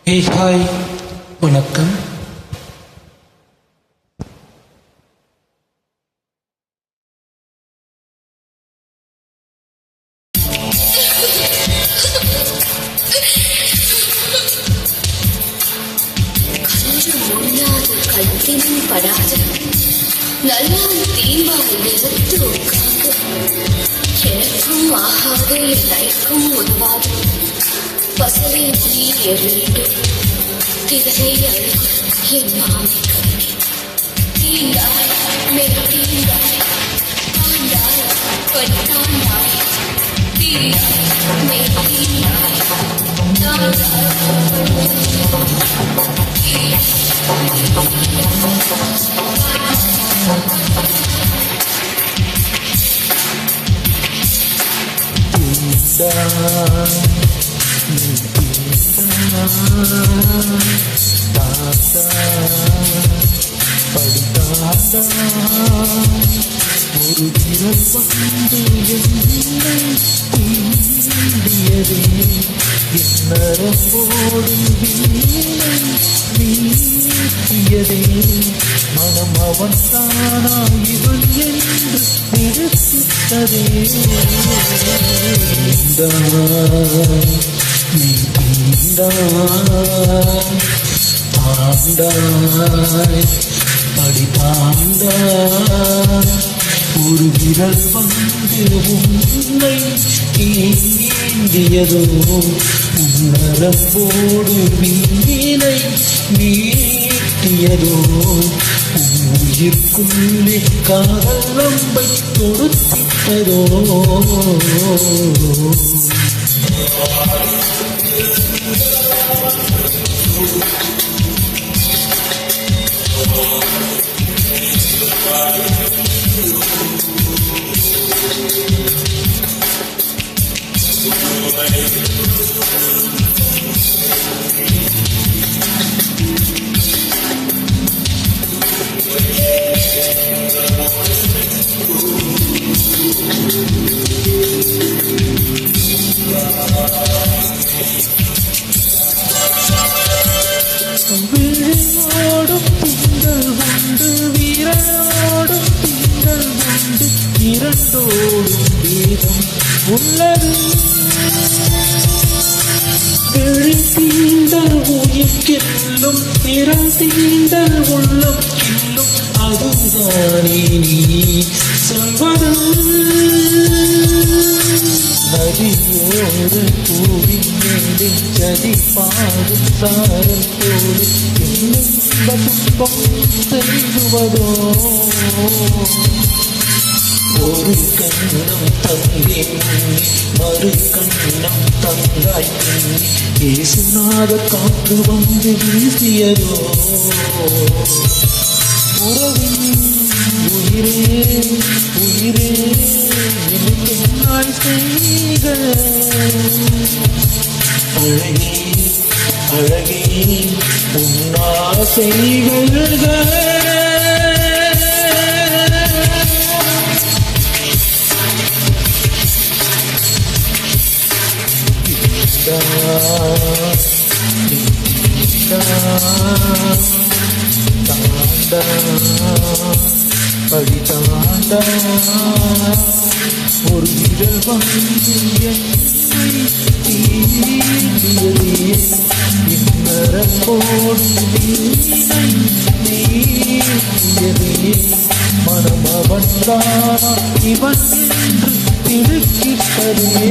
ஏய் ஹாய், வணக்கம். கத்தினும் படாத நல்லான் தீம்பால் நிறுத்து உட்கார்ந்து எனக்கும் ஆகாது என் லைக்கும் உதவாது பசலை நீ எழுந்து திரளை அழுகு என் மாமி கண்ணி தீண்டாய் மேல் தீண்டாய் ஆண்டாய் படித்தாண்டாய் தீண்டாய் மேல் தீண்டாய் தாண்டாய் ஒரு விரல் வந்து தீண்டியதே என்னரம்போடும் நீட்டியதே மனம் அவன் தானா இவன் என்று நிறுத்தித்ததே நீ தீண்டாய் தாண்டாய் படித்தாண்டாய் ஒரு விரல் வந்து உன்னை தீண்டியதோ உன்னரம்போடு வீணை நீட்டியதோ உயிர்க்குள்ளே காதல் நம்பை கொடுத்திட்டதோ வீரனோடும் திங்கள் உண்டு வீரனோடும் திங்கள் உண்டு இரண்டோடும் வேதம் உள்ளது எழுத்தீண்டல் உயிர் கில்லும் நிறந்தீண்டல் உள்ளம் கில்லும் அதுதானே நீ சொல்வது நதியோடு கூடி மேலே சதி பாடும் சாரல் போடு துன்பம் செல்வதோ ஒரு கண்ணம் தங்கி மறு கண்ணம் தங்காய் ஏசுநாத காற்று வந்து வீசியதோ உறவின் உயிரே உயிரே எனக்கு நாள் செய்க அழகே அழகே உன்னாசைகள் படித்தாண்டா ஒரு விரல் வந்து இன்னரம்போடு நீட்டியதே மனம் அவன்தானா இவன் என்று திருக்கிட்டதே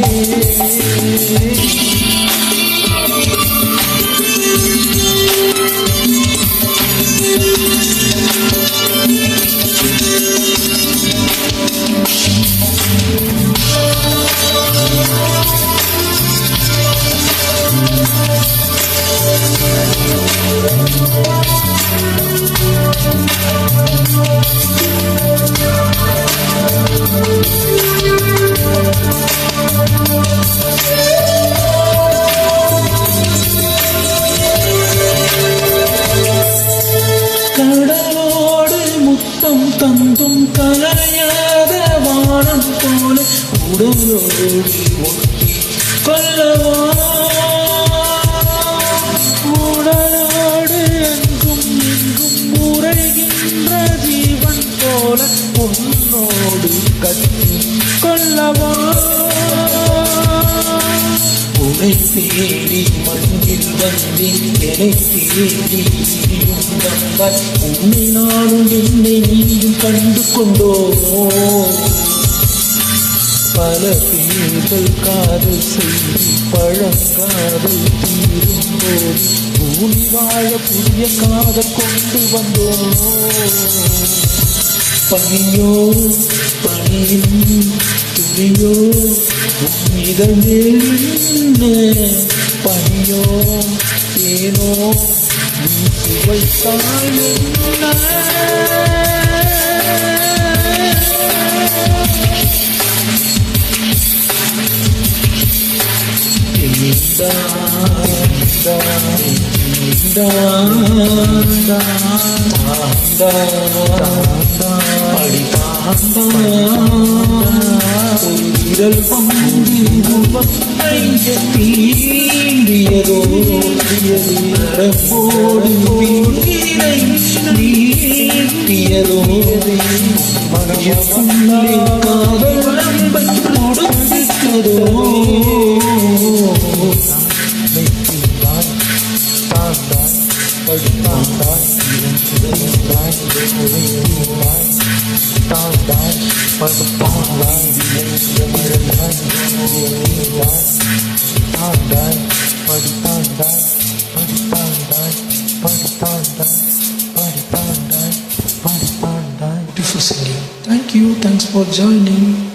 தேடி மண்ணில் வந்தேன் என்னை தேடி நீயும் வந்தாய் உன்னை நானும் என்னை நீயும் கண்டு கொண்டோம் பல பேர்கள் காதல் செய்து பழங்காதல் தீரும் போது பூமி வாழ புதிய காதல் கொண்டு வந்தோம் பனியோ பனியின் துணியோ உன்னிதழ் பனியோ ஏனோ நீ சுவைத்தாய் விரல் பந்தி தீண்டியதோ போடுவீரை நீட்டியதோ மனமுள்ளே காதல் கொடுத்ததோ Beautiful singing. Thank you. Thanks for joining.